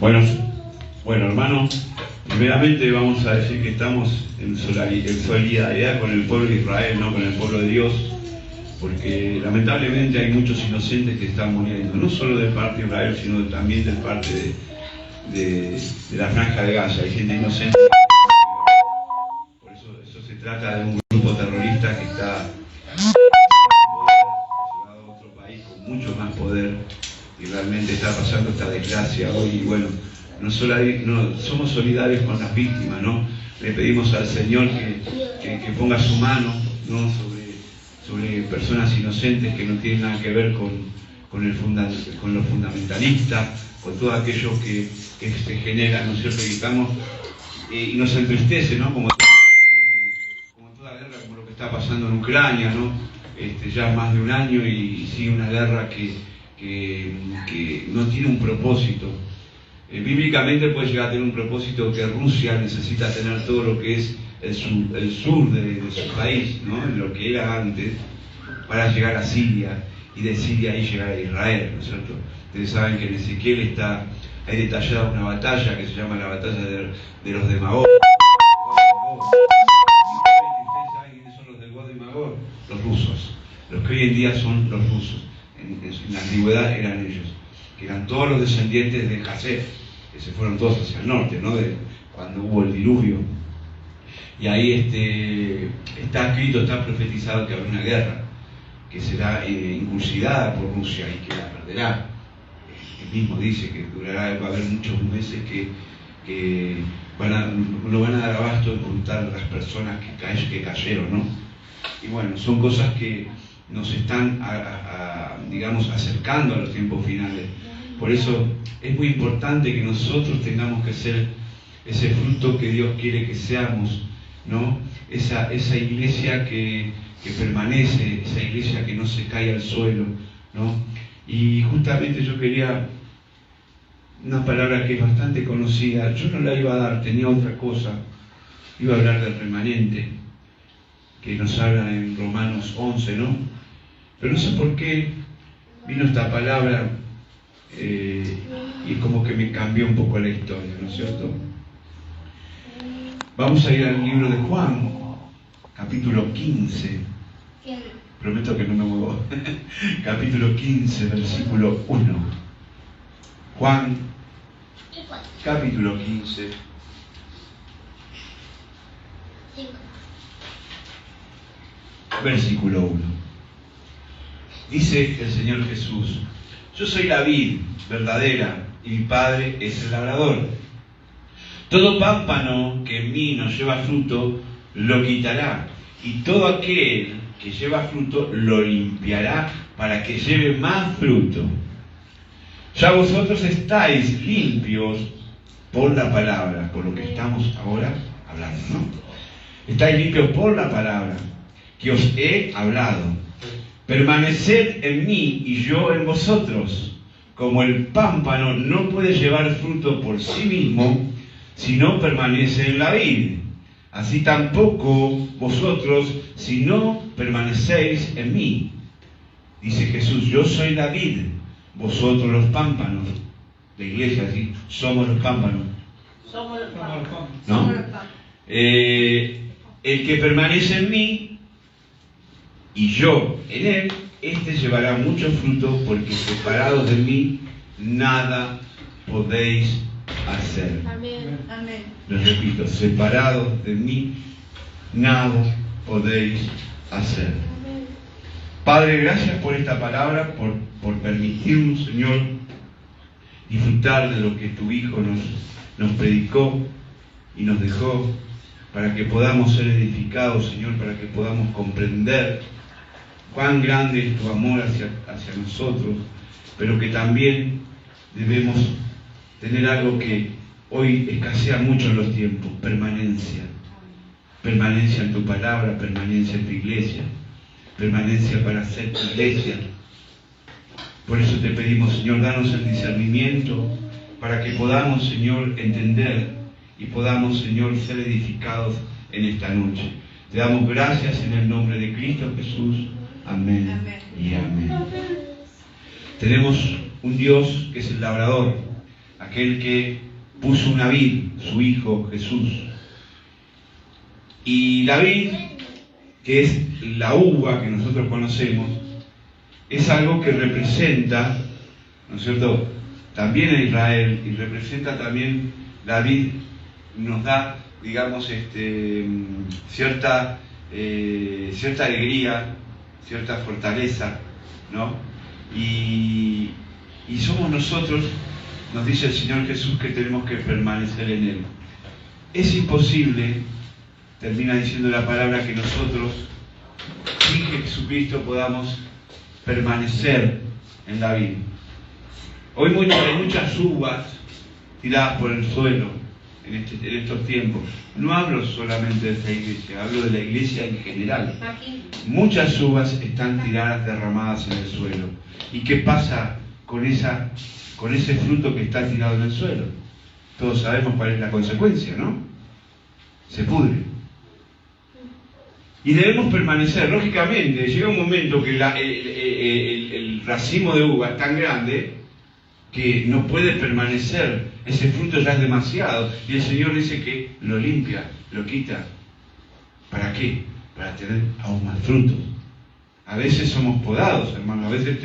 Bueno, hermanos, primeramente vamos a decir que estamos en solidaridad con el pueblo de Israel, no con el pueblo de Dios, porque lamentablemente hay muchos inocentes que están muriendo, no solo de parte de Israel, sino también de parte de la Franja de Gaza. Hay gente inocente. Por eso se trata de un grupo terrorista que está llevado a otro país con mucho más poder, y realmente está pasando esta desgracia hoy. Y bueno, somos solidarios con las víctimas, ¿no? Le pedimos al Señor que ponga su mano, ¿no?, sobre personas inocentes que no tienen nada que ver con los fundamentalistas, con todo aquello que se genera, ¿no es cierto? Y estamos, y nos entristece, ¿no? Como toda guerra, como lo que está pasando en Ucrania, ¿no? Ya más de un año y sigue una guerra que no tiene un propósito. Bíblicamente puede llegar a tener un propósito, que Rusia necesita tener todo lo que es el sur de su país, ¿no?, en lo que era antes, para llegar a Siria, y de Siria ahí llegar a Israel, ¿no es cierto? Ustedes saben que en Ezequiel hay detallada una batalla que se llama la batalla de los de Magog. ¿Ustedes saben quiénes son los de Gog y Magog? Los rusos. Los que hoy en día son los rusos. En la antigüedad eran ellos, que eran todos los descendientes de Jasef, que se fueron todos hacia el norte, ¿no?, cuando hubo el diluvio. Y ahí está escrito, está profetizado que habrá una guerra que será incursionada por Rusia y que la perderá. Él mismo dice que durará, va a haber muchos meses que no van a dar abasto de contar las personas que cayeron, ¿no? Y bueno, son cosas que nos están, digamos, acercando a los tiempos finales. Por eso es muy importante que nosotros tengamos que ser ese fruto que Dios quiere que seamos, ¿no? Esa iglesia que permanece, esa iglesia que no se cae al suelo, ¿no? Y justamente yo quería una palabra que es bastante conocida. Yo no la iba a dar, tenía otra cosa. Iba a hablar del remanente, que nos habla en Romanos 11, ¿no? Pero no sé por qué vino esta palabra y como que me cambió un poco la historia, ¿no es cierto? Vamos a ir al libro de Juan, capítulo 15. Prometo que no me muevo. Capítulo 15, versículo 1. Juan, capítulo 15. Versículo 1. Dice el Señor Jesús: yo soy la vid verdadera y mi Padre es el labrador. Todo pámpano que en mí no lleva fruto, lo quitará, y todo aquel que lleva fruto, lo limpiará para que lleve más fruto. Ya vosotros estáis limpios por la palabra, por lo que estamos ahora hablando, ¿no? Estáis limpios por la palabra que os he hablado. Permaneced en mí y yo en vosotros. Como el pámpano no puede llevar fruto por sí mismo si no permanece en la vid, así tampoco vosotros si no permanecéis en mí. Dice Jesús: yo soy la vid, vosotros los pámpanos. La iglesia, ¿sí? Somos los pámpanos. Somos los pámpanos. ¿No? El que permanece en mí y yo en él, este llevará mucho fruto, porque separados de mí nada podéis hacer. Amén. Amén. Les repito, separados de mí nada podéis hacer. Amén. Padre, gracias por esta palabra, por permitirnos, Señor, disfrutar de lo que tu Hijo nos predicó y nos dejó, para que podamos ser edificados, Señor, para que podamos comprender cuán grande es tu amor hacia nosotros, pero que también debemos tener algo que hoy escasea mucho en los tiempos: permanencia. Permanencia en tu palabra, permanencia en tu iglesia, permanencia para ser tu iglesia. Por eso te pedimos, Señor, danos el discernimiento para que podamos, Señor, entender y podamos, Señor, ser edificados en esta noche. Te damos gracias en el nombre de Cristo Jesús. Amén, amén y amén. Tenemos un Dios que es el labrador, aquel que puso una vid, su Hijo Jesús. Y la vid, que es la uva que nosotros conocemos, es algo que representa, ¿no es cierto?, también a Israel, y representa también la vid, nos da, digamos, cierta alegría, cierta fortaleza, ¿no? Y somos nosotros, nos dice el Señor Jesús, que tenemos que permanecer en Él. Es imposible, termina diciendo la palabra, que nosotros, sin Jesucristo, podamos permanecer en la vida. Hoy hay muchas uvas tiradas por el suelo en estos tiempos. No hablo solamente de esta iglesia, hablo de la iglesia en general. Muchas uvas están tiradas, derramadas en el suelo. ¿Y qué pasa con ese fruto que está tirado en el suelo? Todos sabemos cuál es la consecuencia, ¿no? Se pudre. Y debemos permanecer. Lógicamente, llega un momento que el racimo de uva es tan grande que no puede permanecer. Ese fruto ya es demasiado. Y el Señor dice que lo limpia, lo quita. ¿Para qué? Para tener aún más frutos. A veces somos podados, hermano. A veces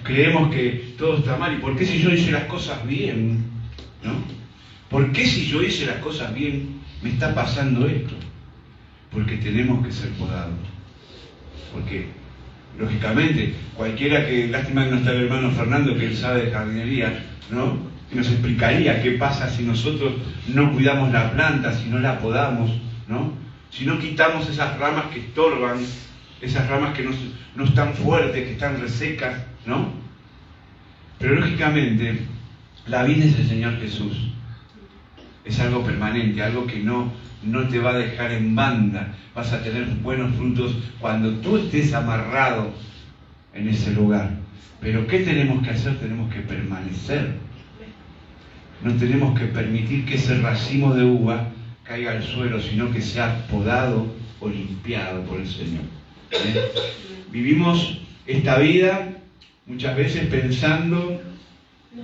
creemos que todo está mal. ¿Y por qué si yo hice las cosas bien? ¿No? ¿Por qué si yo hice las cosas bien me está pasando esto? Porque tenemos que ser podados. Porque, lógicamente, cualquiera que, lástima que no está el hermano Fernando, que él sabe de jardinería, ¿no?, que nos explicaría qué pasa si nosotros no cuidamos la planta, si no la podamos, ¿no? Si no quitamos esas ramas que estorban, esas ramas que no están fuertes, que están resecas, ¿no? Pero lógicamente, la vida es el Señor Jesús. Es algo permanente, algo que no te va a dejar en banda. Vas a tener buenos frutos cuando tú estés amarrado en ese lugar. Pero ¿qué tenemos que hacer? Tenemos que permanecer. No tenemos que permitir que ese racimo de uva caiga al suelo, sino que sea podado o limpiado por el Señor. Vivimos esta vida muchas veces pensando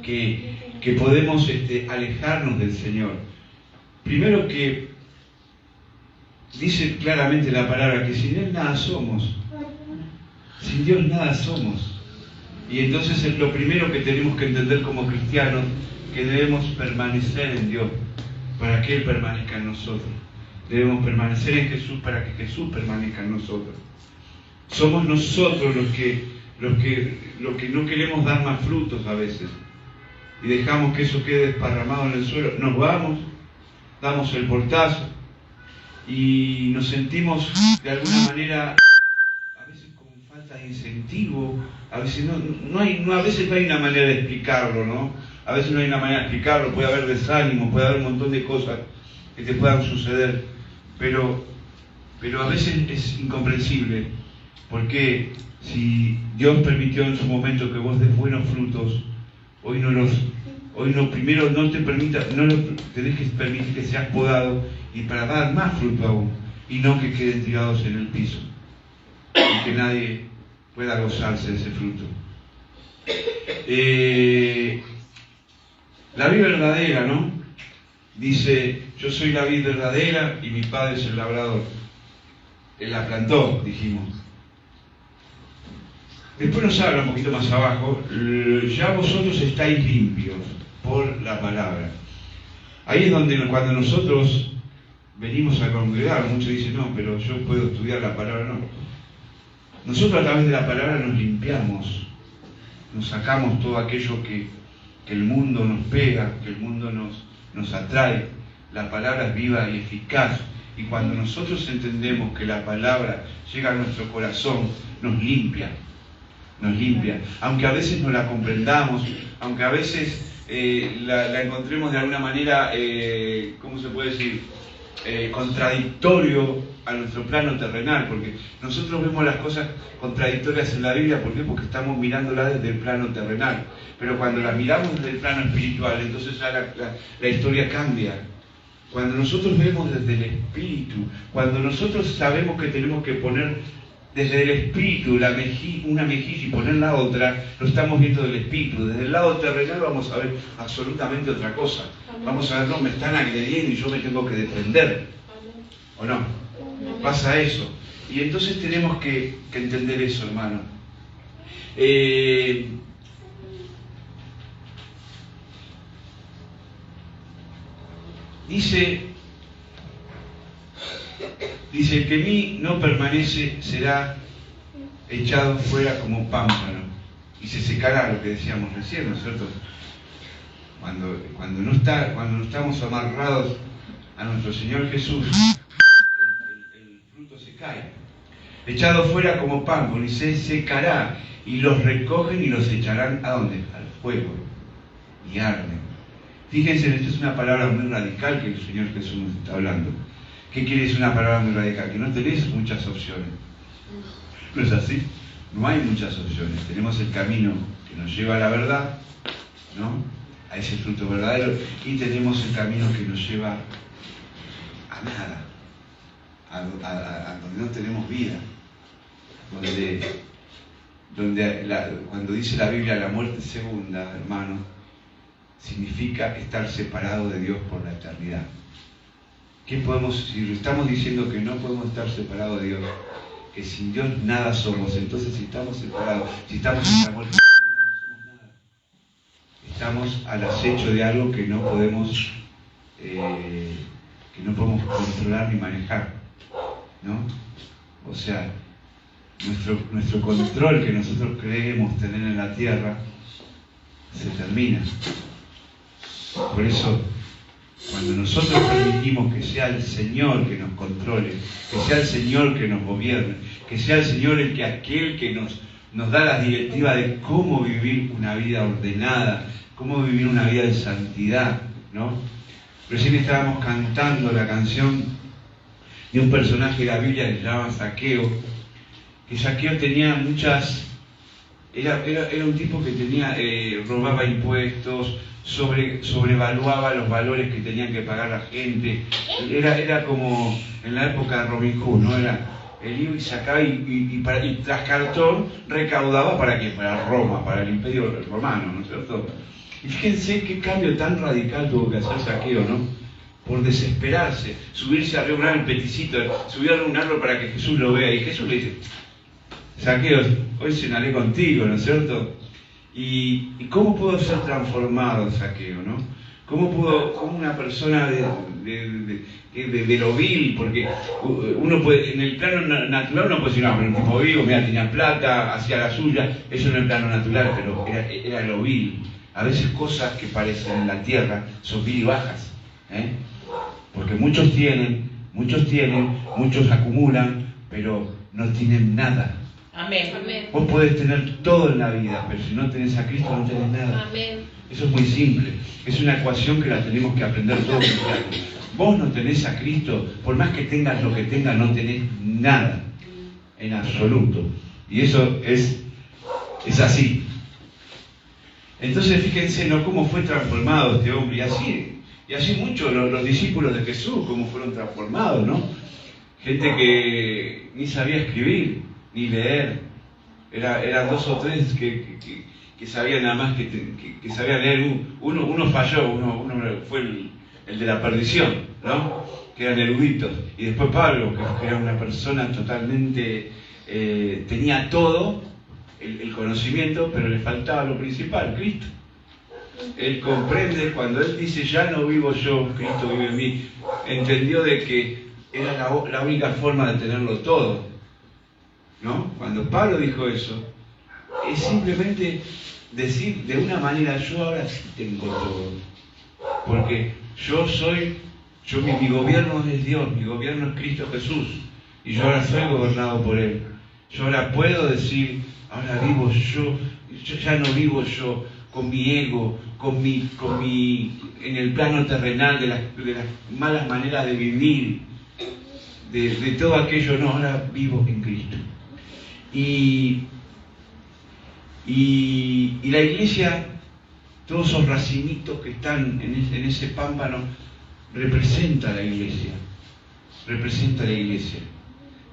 que podemos alejarnos del Señor. Primero, que dice claramente la palabra que sin Él nada somos. Sin Dios nada somos. Y entonces es lo primero que tenemos que entender como cristianos, que debemos permanecer en Dios para que Él permanezca en nosotros. Debemos permanecer en Jesús para que Jesús permanezca en nosotros. Somos nosotros los que no queremos dar más frutos a veces. Y dejamos que eso quede desparramado en el suelo. Nos vamos, damos el portazo y nos sentimos de alguna manera a veces con falta de incentivo. A veces no hay una manera de explicarlo, ¿no? A veces no hay una manera de explicarlo. Puede haber desánimo, puede haber un montón de cosas que te puedan suceder, pero a veces es incomprensible. Porque si Dios permitió en su momento que vos des buenos frutos, primero no te tenés que permitir que seas podado y para dar más fruto aún, y no que queden tirados en el piso y que nadie pueda gozarse de ese fruto. La vid verdadera, ¿no? Dice, yo soy la vid verdadera y mi padre es el labrador. Él la plantó, dijimos. Después nos habla un poquito más abajo, ya vosotros estáis limpios por la palabra. Ahí es donde cuando nosotros venimos a congregar, muchos dicen, no, pero yo puedo estudiar la palabra, no. Nosotros a través de la palabra nos limpiamos, nos sacamos todo aquello que el mundo nos pega, que el mundo nos atrae. La palabra es viva y eficaz. Y cuando nosotros entendemos que la palabra llega a nuestro corazón, nos limpia. Aunque a veces no la comprendamos, aunque a veces la encontremos de alguna manera, ¿cómo se puede decir?, contradictorio a nuestro plano terrenal, porque nosotros vemos las cosas contradictorias en la Biblia. ¿Por qué? Porque estamos mirándola desde el plano terrenal, pero cuando la miramos desde el plano espiritual, entonces ya la historia cambia. Cuando nosotros vemos desde el Espíritu, cuando nosotros sabemos que tenemos que poner desde el espíritu, una mejilla y poner la otra, lo estamos viendo del espíritu. Desde el lado terrenal vamos a ver absolutamente otra cosa. Vamos a ver, no, me están agrediendo y yo me tengo que defender. ¿O no? Pasa eso. Y entonces tenemos que entender eso, hermano. Dice, el que en mí no permanece será echado fuera como pámpano y se secará, lo que decíamos recién, ¿no es cierto? Cuando no estamos amarrados a nuestro Señor Jesús, el fruto se cae. Echado fuera como pámpano y se secará, y los recogen y los echarán ¿a dónde? Al fuego, y arden. Fíjense, esta es una palabra muy radical que el Señor Jesús nos está hablando. ¿Qué quiere decir una palabra muy radical? Que no tenés muchas opciones. ¿No es así? No hay muchas opciones. Tenemos el camino que nos lleva a la verdad, ¿no? A ese fruto verdadero, y tenemos el camino que nos lleva a nada, a donde no tenemos vida, cuando dice la Biblia la muerte segunda, hermano, significa estar separado de Dios por la eternidad. ¿Qué podemos, si estamos diciendo que no podemos estar separados de Dios, que sin Dios nada somos? Entonces, si estamos separados, si estamos en la muerte, no somos nada. Estamos al acecho de algo que no podemos controlar ni manejar, ¿no? O sea, nuestro control que nosotros creemos tener en la tierra se termina. Por eso, cuando nosotros permitimos que sea el Señor que nos controle, que sea el Señor que nos gobierne, que sea el Señor aquel que nos da las directivas de cómo vivir una vida ordenada, cómo vivir una vida de santidad, ¿no? Recién estábamos cantando la canción de un personaje de la Biblia que se llama Zaqueo, que Zaqueo tenía muchas... Era un tipo que robaba impuestos, sobrevaluaba los valores que tenían que pagar la gente. Era como en la época de Robin Hood, ¿no? Él iba y sacaba y tras cartón recaudaba ¿para qué? Para Roma, para el Imperio Romano, ¿no es cierto? Y fíjense qué cambio tan radical tuvo que hacer Zaqueo, ¿no? Por desesperarse, subirse arriba un árbol, el peticito, subir a un árbol para que Jesús lo vea. Y Jesús le dice: Zaqueo, hoy cenaré contigo, ¿no es cierto? ¿Y cómo pudo ser transformado Zaqueo, no? ¿Cómo una persona de lo vil? Porque uno puede, en el plano natural uno puede decir, no, pero un tipo vivo, mira, tenía plata, hacía la suya, eso no es el plano natural, pero era lo vil. A veces cosas que parecen en la tierra son vil y bajas, ¿eh? Porque muchos tienen, muchos acumulan, pero no tienen nada. Amén. Amén. Vos podés tener todo en la vida, pero si no tenés a Cristo no tenés nada. Amén. Eso es muy simple. Es una ecuación que la tenemos que aprender todos. Vos no tenés a Cristo, por más que tengas lo que tengas, no tenés nada. En absoluto. Y eso es así. Entonces fíjense, ¿no? Cómo fue transformado este hombre. Y así muchos los discípulos de Jesús, cómo fueron transformados, ¿no? Gente que ni sabía escribir ni leer, eran dos o tres que sabían nada más que sabían leer. Uno falló, uno fue el de la perdición, ¿no? Que eran eruditos. Y después Pablo, que era una persona totalmente, tenía todo, el conocimiento, pero le faltaba lo principal, Cristo. Él comprende, cuando él dice, ya no vivo yo, Cristo vive en mí, entendió de que era la única forma de tenerlo todo, ¿no? Cuando Pablo dijo eso, es simplemente decir de una manera, yo ahora sí tengo todo, porque mi gobierno es Dios, mi gobierno es Cristo Jesús, y yo ahora soy gobernado por Él. Yo ahora puedo decir, ahora vivo yo ya no vivo yo con mi ego, en el plano terrenal de las malas maneras de vivir, de todo aquello, no, ahora vivo en Cristo. Y la iglesia, todos esos racimitos que están en ese pámpano, representa a la iglesia.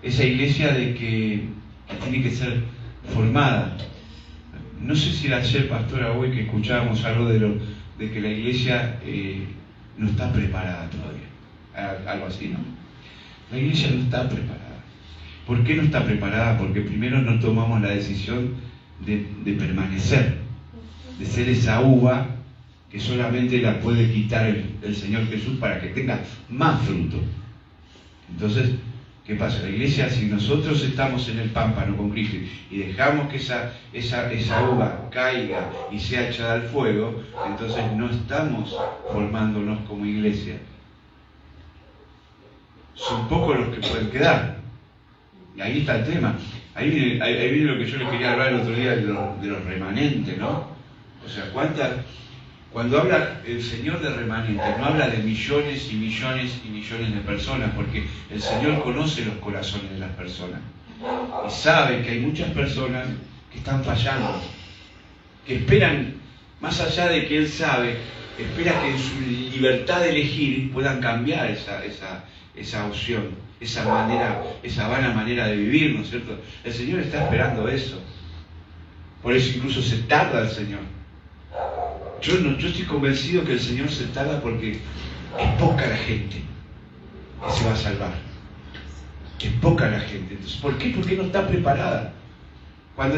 Esa iglesia de que que tiene que ser formada. No sé si ayer, pastora, hoy que escuchábamos algo de que la iglesia no está preparada todavía, algo así, ¿no? La iglesia no está preparada. ¿Por qué no está preparada? Porque primero no tomamos la decisión de permanecer, de ser esa uva que solamente la puede quitar el Señor Jesús para que tenga más fruto. Entonces, ¿qué pasa? La iglesia, si nosotros estamos en el pámpano con Cristo y dejamos que esa uva caiga y sea echada al fuego, entonces no estamos formándonos como iglesia. Son pocos los que pueden quedar. Y ahí está el tema. Ahí viene lo que yo les quería hablar el otro día de los remanentes, ¿no? O sea, cuando habla el Señor de remanentes, no habla de millones y millones y millones de personas, porque el Señor conoce los corazones de las personas. Y sabe que hay muchas personas que están fallando, que esperan, más allá de que Él sabe, espera que en su libertad de elegir puedan cambiar esa opción, esa vana manera de vivir, ¿no es cierto? El Señor está esperando eso. Por eso incluso se tarda el Señor. Yo estoy convencido que el Señor se tarda porque es poca la gente que se va a salvar. Es poca la gente. Entonces, ¿por qué? Porque no está preparada. Cuando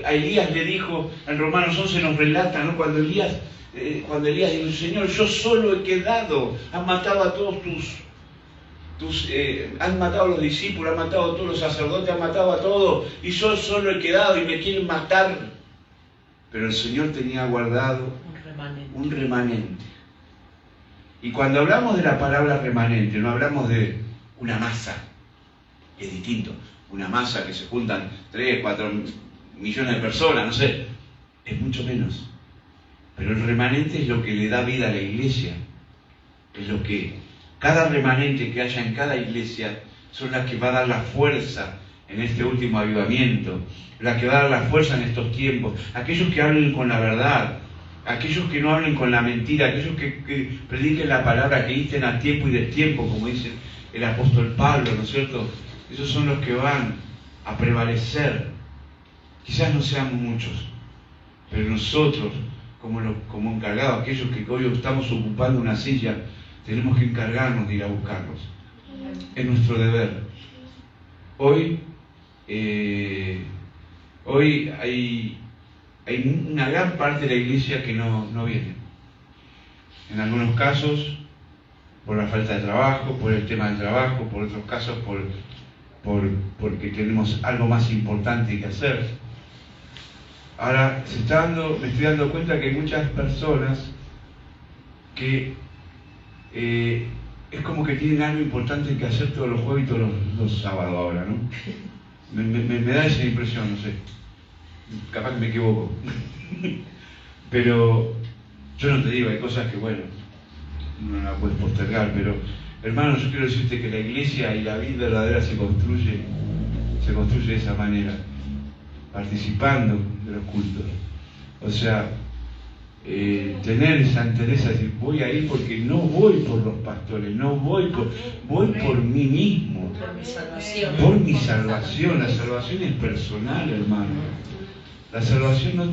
a Elías le dijo, en Romanos 11 nos relata, ¿no? Cuando Elías dijo, Señor, yo solo he quedado, han matado a todos han matado a los discípulos, han matado a todos los sacerdotes, han matado a todos, y yo solo he quedado y me quieren matar. Pero el Señor tenía guardado un remanente. Y cuando hablamos de la palabra remanente, no hablamos de una masa, que es distinto, una masa que se juntan 3, 4 millones de personas, no sé, es mucho menos. Pero el remanente es lo que le da vida a la iglesia, es lo que cada remanente que haya en cada iglesia son las que va a dar la fuerza en este último avivamiento, la que va a dar la fuerza en estos tiempos, aquellos que hablen con la verdad, aquellos que no hablen con la mentira, aquellos que prediquen la palabra, que dicen a tiempo y destiempo, como dice el apóstol Pablo, ¿no es cierto? Esos son los que van a prevalecer. Quizás no seamos muchos, pero nosotros, como encargados, aquellos que hoy estamos ocupando una silla, tenemos que encargarnos de ir a buscarlos. Es nuestro deber. Hoy hay una gran parte de la iglesia que no viene. En algunos casos, por la falta de trabajo, por el tema del trabajo, por otros casos, porque tenemos algo más importante que hacer. Ahora, me estoy dando cuenta que hay muchas personas que es como que tienen algo importante que hacer todos los jueves y todos los sábados ahora, ¿no? Me da esa impresión, no sé. Capaz que me equivoco. Pero yo no te digo, hay cosas que, bueno, no la puedes postergar, pero, hermano, yo quiero decirte que la iglesia y la vida verdadera se construye de esa manera, participando de los cultos. O sea, tener esa entereza de decir, voy a ir porque no voy por los pastores, voy por mí mismo, por mi salvación. La salvación es personal, hermano. La salvación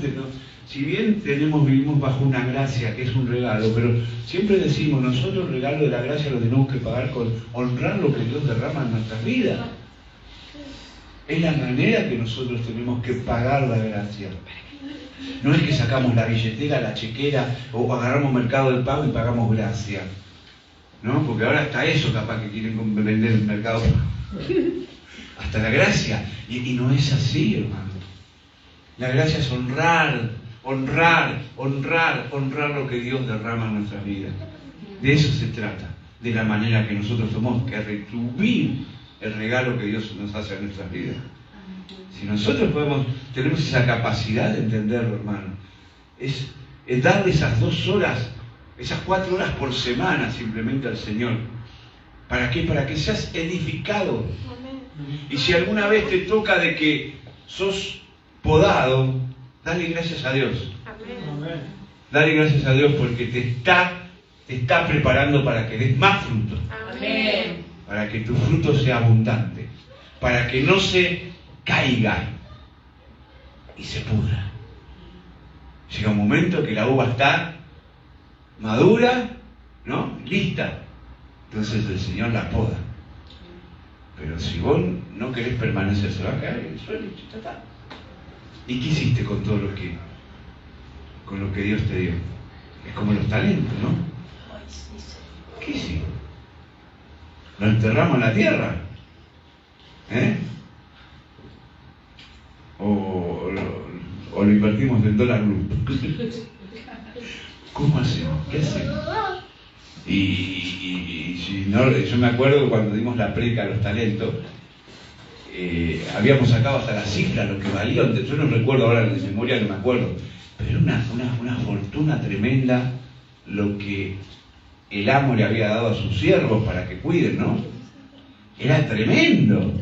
si bien vivimos bajo una gracia que es un regalo, pero siempre decimos, nosotros el regalo de la gracia lo tenemos que pagar con honrar lo que Dios derrama en nuestras vidas. Es la manera que nosotros tenemos que pagar la gracia. No es que sacamos la billetera, la chequera o agarramos Mercado del Pago y pagamos gracia, ¿no? Porque ahora hasta eso capaz que quieren vender el Mercado del Pago. Hasta la gracia. Y no es así, hermano. La gracia es honrar lo que Dios derrama en nuestras vidas. De eso se trata, de la manera que nosotros tenemos que retribuir el regalo que Dios nos hace en nuestras vidas. Si nosotros tenemos esa capacidad de entenderlo, hermano, es darle esas 2 horas, esas 4 horas por semana simplemente al Señor. ¿Para qué? Para que seas edificado. Y si alguna vez te toca de que sos podado, dale gracias a Dios. Dale gracias a Dios porque te está preparando para que des más fruto. Para que tu fruto sea abundante. Para que no se caiga y se pudra. Llega un momento que la uva está madura, ¿no? Lista. Entonces el Señor la poda. Pero si vos no querés permanecer, se va a caer en el suelo y ya está. ¿Y qué hiciste con todo con lo que Dios te dio? Es como los talentos, ¿no? ¿Qué hicimos? ¿Lo enterramos en la tierra? ¿O lo invertimos en dólar group? ¿Cómo hacemos? ¿Qué hacemos? Y si no, yo me acuerdo que cuando dimos la predica a los talentos, habíamos sacado hasta la cifra, lo que valía, yo no recuerdo ahora de memoria, no me acuerdo, pero era una fortuna tremenda lo que el amo le había dado a sus siervos para que cuiden, ¿no? Era tremendo.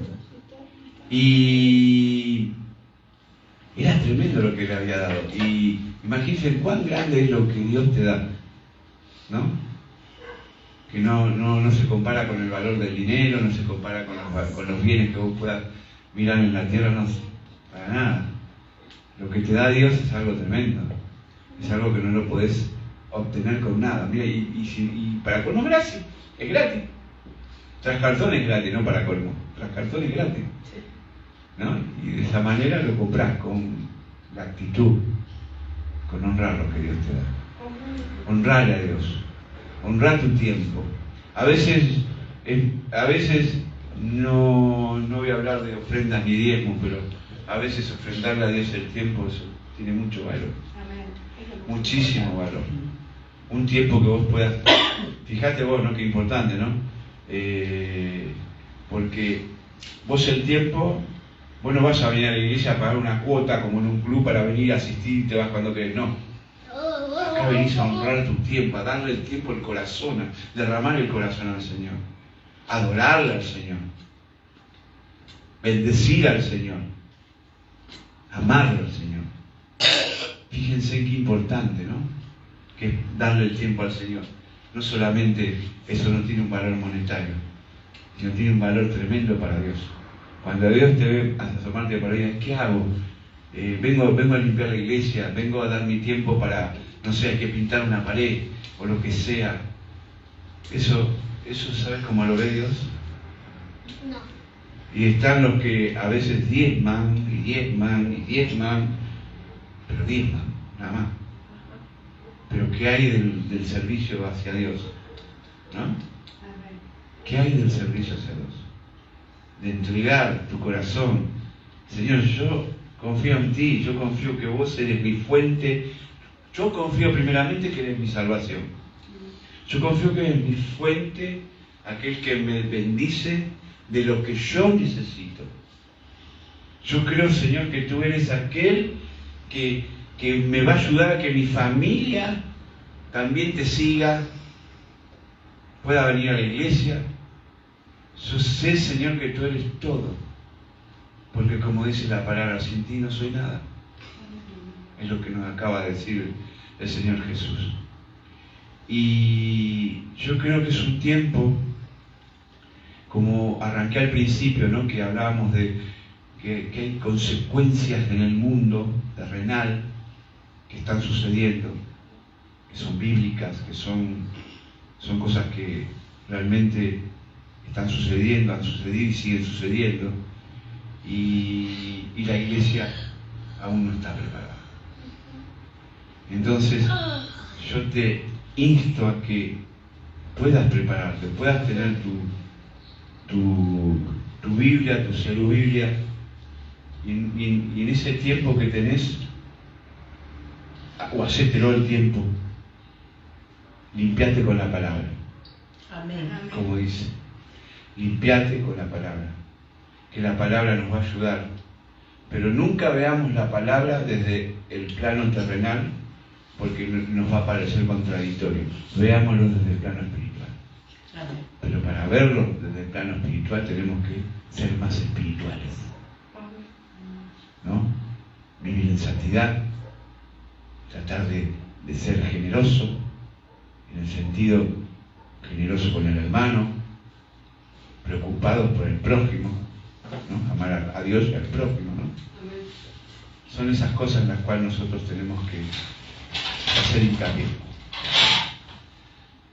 Y era tremendo lo que le había dado. Y imagínense cuán grande es lo que Dios te da, ¿no? Que no se compara con el valor del dinero, no se compara con los bienes que vos puedas mirar en la tierra, no, para nada. Lo que te da Dios es algo tremendo, es algo que no lo podés obtener con nada. Mira, y para colmo gratis, es gratis. Tras cartón es gratis, no para colmo, tras cartón es gratis, ¿no? Y de esa manera lo comprás con la actitud, con honrar lo que Dios te da. Honrarle a Dios. Honrar tu tiempo. A veces no voy a hablar de ofrendas ni diezmos, pero a veces ofrendarle a Dios el tiempo, eso tiene mucho valor. Muchísimo valor. Un tiempo que vos puedas... Fíjate vos, ¿no? Qué importante, ¿no? Porque vos el tiempo, vos no vas a venir a la iglesia a pagar una cuota como en un club para venir a asistir y te vas cuando querés, no. Acá venís a honrar tu tiempo, a darle el tiempo al corazón, a derramar el corazón al Señor, a adorarle al Señor, bendecir al Señor, amarle al Señor. Fíjense qué importante, ¿no? Que es darle el tiempo al Señor. No solamente eso no tiene un valor monetario, sino tiene un valor tremendo para Dios. Cuando Dios te ve asomarte por ahí, ¿qué hago? Vengo a limpiar la iglesia, vengo a dar mi tiempo para, no sé, hay que pintar una pared o lo que sea. Eso ¿sabes cómo lo ve Dios? No. Y están los que a veces diezman, pero diezman, nada más. Pero ¿qué hay del servicio hacia Dios? ¿No? ¿Qué hay del servicio hacia Dios? De entregar tu corazón. Señor, yo confío en ti, yo confío que vos eres mi fuente. Yo confío primeramente que eres mi salvación. Yo confío que eres mi fuente, aquel que me bendice de lo que yo necesito. Yo creo, Señor, que tú eres aquel que me va a ayudar a que mi familia también te siga, pueda venir a la iglesia. Yo sé, Señor, que tú eres todo. Porque como dice la palabra, sin ti no soy nada. Es lo que nos acaba de decir el Señor Jesús. Y yo creo que es un tiempo, como arranqué al principio, ¿no? Que hablábamos de que hay consecuencias en el mundo terrenal que están sucediendo, que son bíblicas, que son cosas que realmente están sucediendo, han sucedido y siguen sucediendo. Y la iglesia aún no está preparada. Entonces, yo te insto a que puedas prepararte, puedas tener tu Biblia, tu celu Biblia, y en ese tiempo que tenés, o hacételo el tiempo, limpiate con la palabra. Amén. Como dice, limpiate con la palabra. Que la palabra nos va a ayudar, pero nunca veamos la palabra desde el plano terrenal, porque nos va a parecer contradictorio. Veámoslo desde el plano espiritual. Pero para verlo desde el plano espiritual tenemos que ser más espirituales, ¿no? Vivir en santidad, tratar de ser generoso, en el sentido generoso con el hermano, preocupados por el prójimo, ¿no? Amar a Dios y al prójimo, ¿no? Son esas cosas en las cuales nosotros tenemos que hacer hincapié.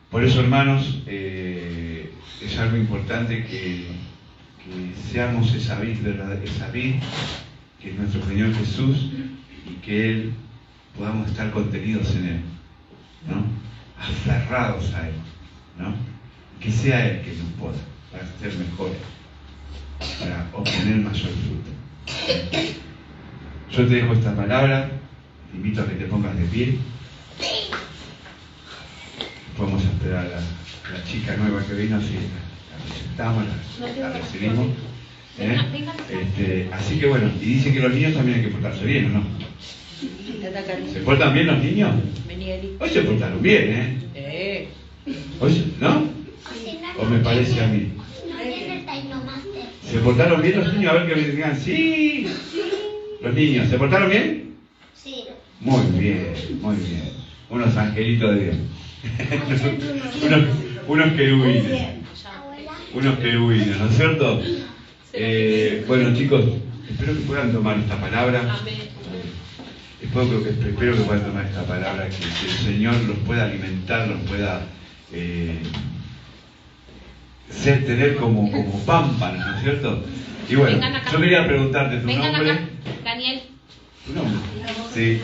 Por eso, hermanos, es algo importante que seamos esa vid, ¿verdad? Esa vid que es nuestro Señor Jesús, y que Él podamos estar contenidos en Él, ¿no? Aferrados a Él, ¿no? Que sea Él que nos pueda, para ser mejores, para obtener mayor fruto. Yo te dejo esta palabra, te invito a que te pongas de pie. Podemos esperar a la chica nueva que vino, así la presentamos, la recibimos. Así que bueno, y dice que los niños también hay que portarse bien, ¿o no? ¿Se portan bien los niños? Hoy se portaron bien, ¿eh? Hoy, ¿no? ¿O me parece a mí? ¿Se portaron bien los niños? A ver que me digan, sí. Los niños, ¿se portaron bien? Sí. Muy bien, muy bien. Unos angelitos de Dios. unos querubines. Unos querubines, ¿no es cierto? Bueno, chicos, espero que puedan tomar esta palabra. Espero que puedan tomar esta palabra, que el Señor los pueda alimentar, los pueda tener como pámpanos, ¿no es cierto? Y bueno, yo quería preguntarte tu nombre. Acá, Daniel. ¿Tu nombre? Sí.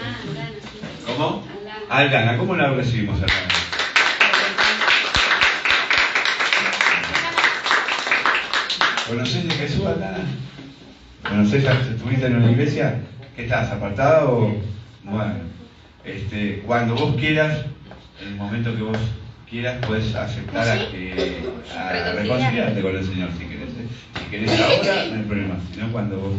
¿Cómo? Aldana. ¿Cómo la recibimos, Aldana? ¿Conoces de Jesús, Aldana? ¿Conoces? ¿Estuviste en una iglesia? ¿Qué estás, apartada o...? Bueno, cuando vos quieras, en el momento que vos quieras, puedes aceptar a reconciliarte con el Señor, si querés. Si querés ahora, no hay problema, sino cuando vos